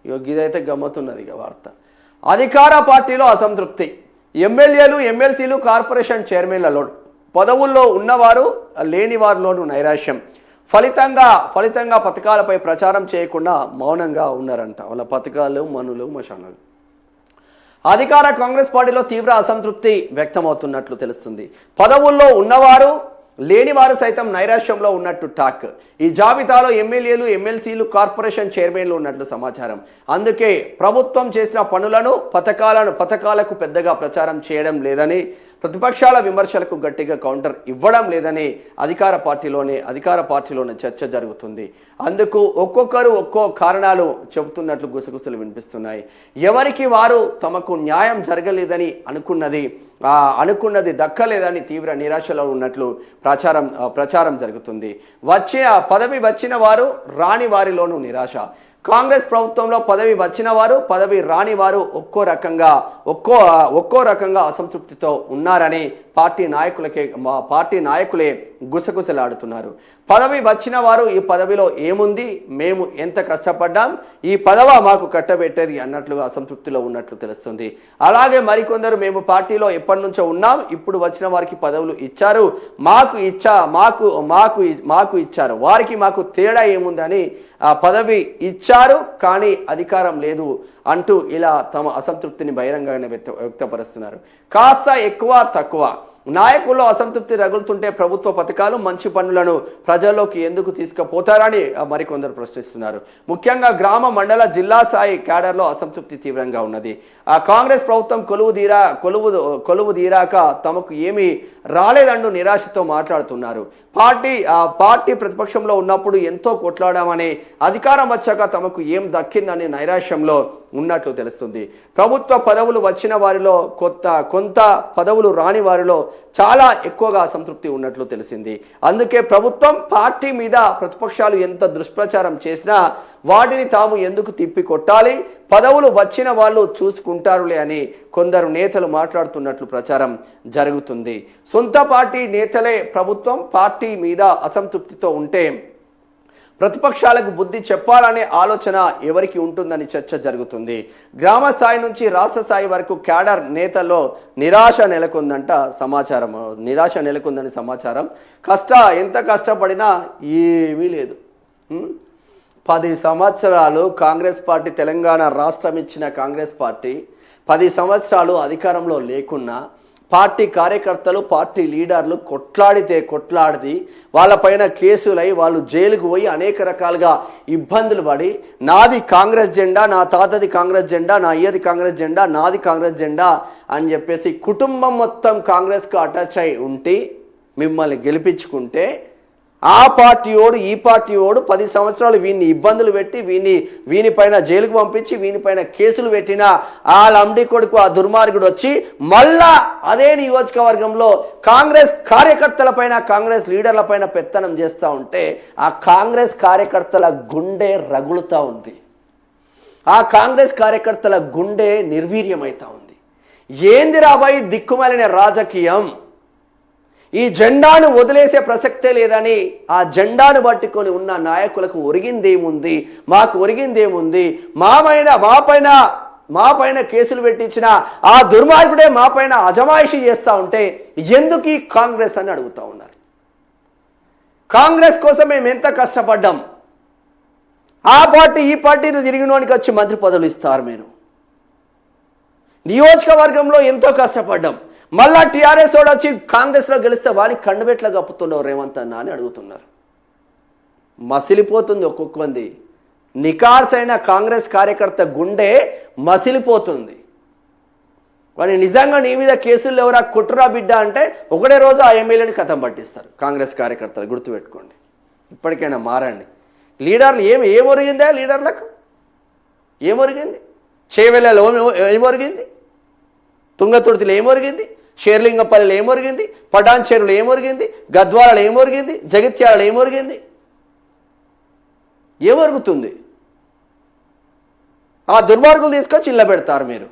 ఇదైతే గమ్మతున్నది ఇక వార్త. అధికార పార్టీలో అసంతృప్తి. ఎమ్మెల్యేలు, ఎమ్మెల్సీలు, కార్పొరేషన్ చైర్మన్లలో పదవుల్లో ఉన్నవారు లేని వారిలోనూ నైరాశ్యం. ఫలితంగా పథకాలపై ప్రచారం చేయకుండా మౌనంగా ఉన్నారంట. వాళ్ళ పథకాలు, మనులు, మశానాలు. అధికార కాంగ్రెస్ పార్టీలో తీవ్ర అసంతృప్తి వ్యక్తమవుతున్నట్లు తెలుస్తుంది. పదవుల్లో ఉన్నవారు లేనివారు సైతం నైరాశ్యంలో ఉన్నట్టు టాక్. ఈ జాబితాలో ఎమ్మెల్యేలు, ఎమ్మెల్సీలు, కార్పొరేషన్ చైర్మన్లు ఉన్నట్లు సమాచారం. అందుకే ప్రభుత్వం చేసిన పనులను, పథకాలకు పెద్దగా ప్రచారం చేయడం లేదని, ప్రతిపక్షాల విమర్శలకు గట్టిగా కౌంటర్ ఇవ్వడం లేదని అధికార పార్టీలోనే చర్చ జరుగుతుంది. అందుకు ఒక్కొక్కరు ఒక్కో కారణాలు చెబుతున్నట్లు గుసగుసలు వినిపిస్తున్నాయి. ఎవరికి వారు తమకు న్యాయం జరగలేదని అనుకున్నది దక్కలేదని తీవ్ర నిరాశలో ఉన్నట్లు ప్రచారం జరుగుతుంది. పదవి వచ్చిన వారు, రాని వారిలోనూ నిరాశ. కాంగ్రెస్ ప్రభుత్వంలో పదవి వచ్చిన వారు, పదవి రాని వారు ఒక్కో రకంగా అసంతృప్తితో ఉన్నారని పార్టీ నాయకులే గుసగుసలాడుతున్నారు. పదవి వచ్చిన వారు ఈ పదవిలో ఏముంది, మేము ఎంత కష్టపడ్డాం, ఈ పదవ మాకు కట్టబెట్టేది అన్నట్లుగా అసంతృప్తిలో ఉన్నట్లు తెలుస్తుంది. అలాగే మరికొందరు మేము పార్టీలో ఎప్పటి నుంచో ఉన్నాం, ఇప్పుడు వచ్చిన వారికి పదవులు ఇచ్చారు, మాకు ఇచ్చారు, వారికి మాకు తేడా ఏముందని పదవి ఇచ్చారు కానీ అధికారం లేదు అంటూ ఇలా తమ అసంతృప్తిని బహిరంగంగానే వ్యక్తపరుస్తున్నారు. కాస్త ఎక్కువ తక్కువ నాయకుల్లో అసంతృప్తి రగులుతుంటే ప్రభుత్వ పథకాలు, మంచి పనులను ప్రజల్లోకి ఎందుకు తీసుకుపోతారని మరికొందరు ప్రశ్నిస్తున్నారు. ముఖ్యంగా గ్రామ, మండల, జిల్లా స్థాయి క్యాడర్లో అసంతృప్తి తీవ్రంగా ఉన్నది. కాంగ్రెస్ ప్రభుత్వం కొలువు తీరాక తమకు ఏమీ రాలేదంటూ నిరాశతో మాట్లాడుతున్నారు. పార్టీ ప్రతిపక్షంలో ఉన్నప్పుడు ఎంతో కొట్లాడామని, అధికారం వచ్చాక తమకు ఏం దక్కిందని నైరాశ్యంలో ఉన్నట్లు తెలుస్తుంది. ప్రభుత్వ పదవులు వచ్చిన వారిలో కొంత పదవులు రాని వారిలో చాలా ఎక్కువగా అసంతృప్తి ఉన్నట్లు తెలిసింది. అందుకే ప్రభుత్వం, పార్టీ మీద ప్రతిపక్షాలు ఎంత దుష్ప్రచారం చేసినా వాటిని తాము ఎందుకు తిప్పి కొట్టాలి, పదవులు వచ్చిన వాళ్ళు చూసుకుంటారులే అని కొందరు నేతలు మాట్లాడుతున్నట్లు ప్రచారం జరుగుతుంది. సొంత పార్టీ నేతలే ప్రభుత్వం, పార్టీ మీద అసంతృప్తితో ఉంటే ప్రతిపక్షాలకు బుద్ధి చెప్పాలనే ఆలోచన ఎవరికి ఉంటుందని చర్చ జరుగుతుంది. గ్రామ స్థాయి నుంచి రాష్ట్ర స్థాయి వరకు క్యాడర్ నేతల్లో నిరాశ నెలకొందని సమాచారం. ఎంత కష్టపడినా ఏమీ లేదు. 10 సంవత్సరాలు కాంగ్రెస్ పార్టీ, తెలంగాణ రాష్ట్రం ఇచ్చిన కాంగ్రెస్ పార్టీ 10 సంవత్సరాలు అధికారంలో లేకున్నా పార్టీ కార్యకర్తలు, పార్టీ లీడర్లు కొట్లాడి వాళ్ళపైన కేసులై వాళ్ళు జైలుకు పోయి అనేక రకాలుగా ఇబ్బందులు పడి, నాది కాంగ్రెస్ జెండా, నా తాతది కాంగ్రెస్ జెండా, నా అయ్యది కాంగ్రెస్ జెండా, నాది కాంగ్రెస్ జెండా అని చెప్పేసి కుటుంబం మొత్తం కాంగ్రెస్కు అటాచ్ అయి ఉండి మిమ్మల్ని గెలిపించుకుంటే ఆ పార్టీ ఓడు ఈ పార్టీ ఓడు 10 సంవత్సరాలు వీడిని ఇబ్బందులు పెట్టి వీనిపైన జైలుకు పంపించి వీనిపైన కేసులు పెట్టిన ఆ లంబడి కొడుకు, ఆ దుర్మార్గుడు వచ్చి మళ్ళా అదే నియోజకవర్గంలో కాంగ్రెస్ కార్యకర్తలపైన, కాంగ్రెస్ లీడర్లపైన పెత్తనం చేస్తూ ఉంటే ఆ కాంగ్రెస్ కార్యకర్తల గుండె రగులుతూ ఉంది. ఆ కాంగ్రెస్ కార్యకర్తల గుండె నిర్వీర్యమవుతూ ఉంది. ఏంది రాబాయి దిక్కుమాలిన రాజకీయం, ఈ జెండాను వదిలేసే ప్రసక్తే లేదని ఆ జెండాను పట్టుకొని ఉన్న నాయకులకు ఒరిగిందేముంది, మాకు ఒరిగిందేముంది, మా పైన కేసులు పెట్టించిన ఆ దుర్మార్గుడే మా పైన అజమాయిషీ చేస్తూ ఉంటే ఎందుకు ఈ కాంగ్రెస్ అని అడుగుతూ ఉన్నారు. కాంగ్రెస్ కోసం మేము ఎంత కష్టపడ్డాం, ఆ పార్టీ ఈ పార్టీని తిరిగినోనికి వచ్చి మంత్రి పదవులు ఇస్తారు. మీరు నియోజకవర్గంలో ఎంతో కష్టపడ్డాం, మళ్ళా టీఆర్ఎస్ వాడు వచ్చి కాంగ్రెస్లో గెలిస్తే వాడికి కండుబెట్ల కప్పుతుండవు రేవంత్ అన్న అని అడుగుతున్నారు. మసిలిపోతుంది ఒక్కొక్క మంది. నికార్సైన కాంగ్రెస్ కార్యకర్త గుండె మసిలిపోతుంది. వాడిని నిజంగా నీ మీద కేసులు ఎవరా కుట్రా బిడ్డ అంటే ఒకటే రోజు ఆ ఎమ్మెల్యేని కథం పట్టిస్తారు కాంగ్రెస్ కార్యకర్తలు. గుర్తుపెట్టుకోండి, ఇప్పటికైనా మారండి. లీడర్లు ఏమొరిగిందా? లీడర్లకు ఏమొరిగింది? చేవెళ్ళలో ఏమొరిగింది? తుంగతుర్తిలో ఏమొరిగింది? షేర్లింగపల్లిలో ఏమొరిగింది? పటాన్చేరులో ఏమొరిగింది? గద్వాలలో ఏమొరిగింది? జగిత్యాలలో ఏమొరిగింది? ఏమొరుగుతుంది? ఆ దుర్మార్గులు తీసుకొచ్చి ఇళ్ళ పెడతారు మీరు.